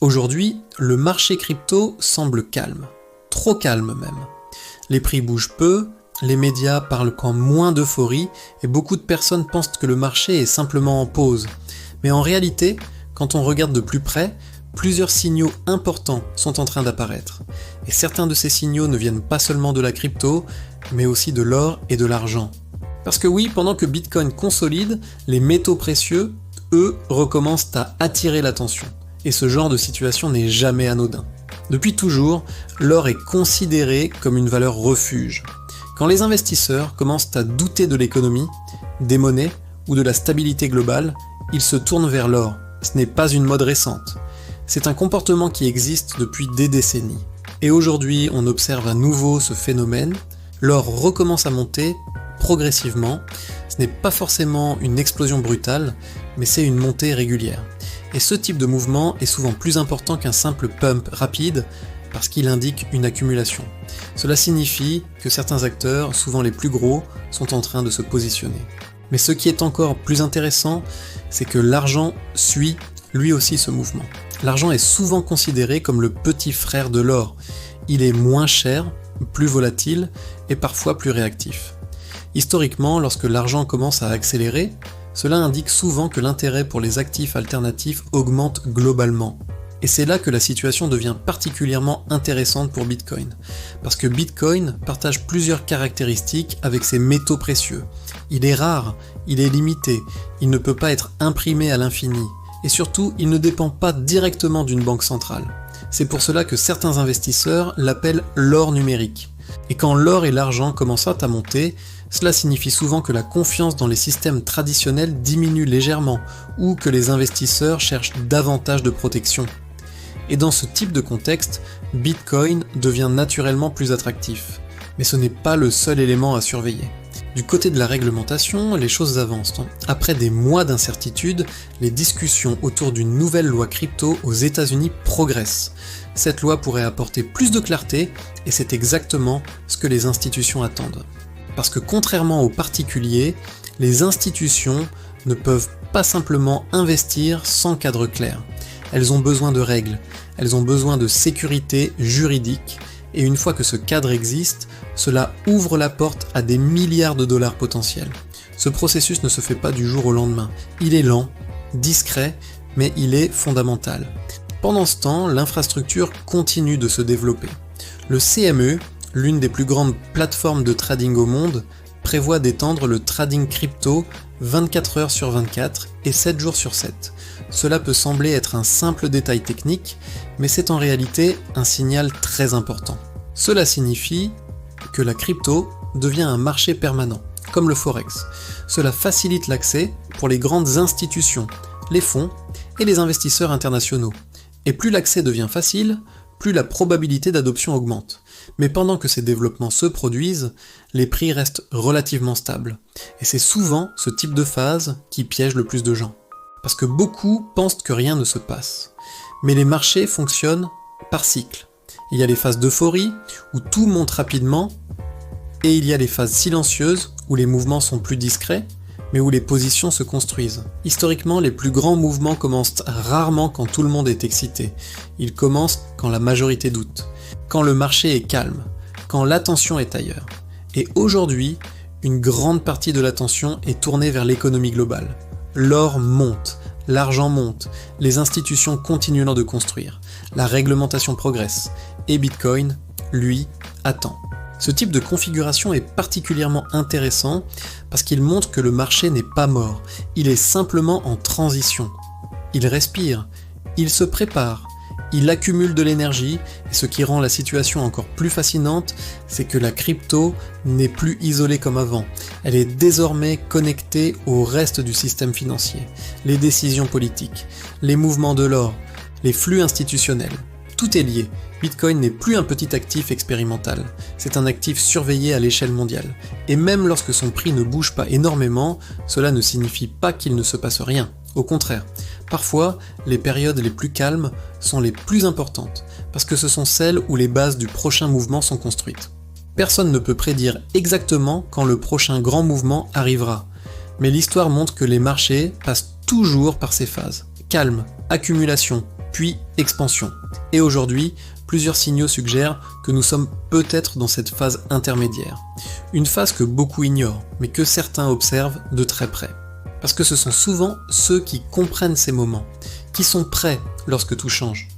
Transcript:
Aujourd'hui, le marché crypto semble calme. Trop calme même. Les prix bougent peu, les médias parlent qu'en moins d'euphorie, et beaucoup de personnes pensent que le marché est simplement en pause. Mais en réalité, quand on regarde de plus près, plusieurs signaux importants sont en train d'apparaître. Et certains de ces signaux ne viennent pas seulement de la crypto, mais aussi de l'or et de l'argent. Parce que oui, pendant que Bitcoin consolide, les métaux précieux, eux, recommencent à attirer l'attention. Et ce genre de situation n'est jamais anodin. Depuis toujours, l'or est considéré comme une valeur refuge. Quand les investisseurs commencent à douter de l'économie, des monnaies ou de la stabilité globale, ils se tournent vers l'or. Ce n'est pas une mode récente. C'est un comportement qui existe depuis des décennies. Et aujourd'hui, on observe à nouveau ce phénomène. L'or recommence à monter progressivement. Ce n'est pas forcément une explosion brutale, mais c'est une montée régulière. Et ce type de mouvement est souvent plus important qu'un simple pump rapide parce qu'il indique une accumulation. Cela signifie que certains acteurs, souvent les plus gros, sont en train de se positionner. Mais ce qui est encore plus intéressant, c'est que l'argent suit lui aussi ce mouvement. L'argent est souvent considéré comme le petit frère de l'or. Il est moins cher, plus volatile et parfois plus réactif. Historiquement, lorsque l'argent commence à accélérer, cela indique souvent que l'intérêt pour les actifs alternatifs augmente globalement. Et c'est là que la situation devient particulièrement intéressante pour Bitcoin. Parce que Bitcoin partage plusieurs caractéristiques avec ses métaux précieux. Il est rare, il est limité, il ne peut pas être imprimé à l'infini. Et surtout, il ne dépend pas directement d'une banque centrale. C'est pour cela que certains investisseurs l'appellent l'or numérique. Et quand l'or et l'argent commencent à monter, cela signifie souvent que la confiance dans les systèmes traditionnels diminue légèrement, ou que les investisseurs cherchent davantage de protection. Et dans ce type de contexte, Bitcoin devient naturellement plus attractif. Mais ce n'est pas le seul élément à surveiller. Du côté de la réglementation, les choses avancent. Après des mois d'incertitude, les discussions autour d'une nouvelle loi crypto aux États-Unis progressent. Cette loi pourrait apporter plus de clarté, et c'est exactement ce que les institutions attendent. Parce que contrairement aux particuliers, les institutions ne peuvent pas simplement investir sans cadre clair. Elles ont besoin de règles, elles ont besoin de sécurité juridique, et une fois que ce cadre existe, cela ouvre la porte à des milliards de dollars potentiels. Ce processus ne se fait pas du jour au lendemain. Il est lent, discret, mais il est fondamental. Pendant ce temps, l'infrastructure continue de se développer. Le CME, l'une des plus grandes plateformes de trading au monde, prévoit d'étendre le trading crypto 24 heures sur 24 et 7 jours sur 7. Cela peut sembler être un simple détail technique, mais c'est en réalité un signal très important. Cela signifie que la crypto devient un marché permanent, comme le Forex. Cela facilite l'accès pour les grandes institutions, les fonds et les investisseurs internationaux. Et plus l'accès devient facile, plus la probabilité d'adoption augmente. Mais pendant que ces développements se produisent, les prix restent relativement stables. Et c'est souvent ce type de phase qui piège le plus de gens. Parce que beaucoup pensent que rien ne se passe. Mais les marchés fonctionnent par cycle. Il y a les phases d'euphorie, où tout monte rapidement, et il y a les phases silencieuses, où les mouvements sont plus discrets, mais où les positions se construisent. Historiquement, les plus grands mouvements commencent rarement quand tout le monde est excité. Ils commencent quand la majorité doute, quand le marché est calme, quand l'attention est ailleurs. Et aujourd'hui, une grande partie de l'attention est tournée vers l'économie globale. L'or monte, l'argent monte, les institutions continuent de construire, la réglementation progresse, et Bitcoin, lui, attend. Ce type de configuration est particulièrement intéressant parce qu'il montre que le marché n'est pas mort, il est simplement en transition. Il respire, il se prépare, il accumule de l'énergie, et ce qui rend la situation encore plus fascinante, c'est que la crypto n'est plus isolée comme avant. Elle est désormais connectée au reste du système financier, les décisions politiques, les mouvements de l'or, les flux institutionnels. Tout est lié. Bitcoin n'est plus un petit actif expérimental, c'est un actif surveillé à l'échelle mondiale. Et même lorsque son prix ne bouge pas énormément, cela ne signifie pas qu'il ne se passe rien. Au contraire, parfois, les périodes les plus calmes sont les plus importantes, parce que ce sont celles où les bases du prochain mouvement sont construites. Personne ne peut prédire exactement quand le prochain grand mouvement arrivera, mais l'histoire montre que les marchés passent toujours par ces phases. Calme, accumulation, puis expansion. Et aujourd'hui, plusieurs signaux suggèrent que nous sommes peut-être dans cette phase intermédiaire. Une phase que beaucoup ignorent, mais que certains observent de très près. Parce que ce sont souvent ceux qui comprennent ces moments, qui sont prêts lorsque tout change.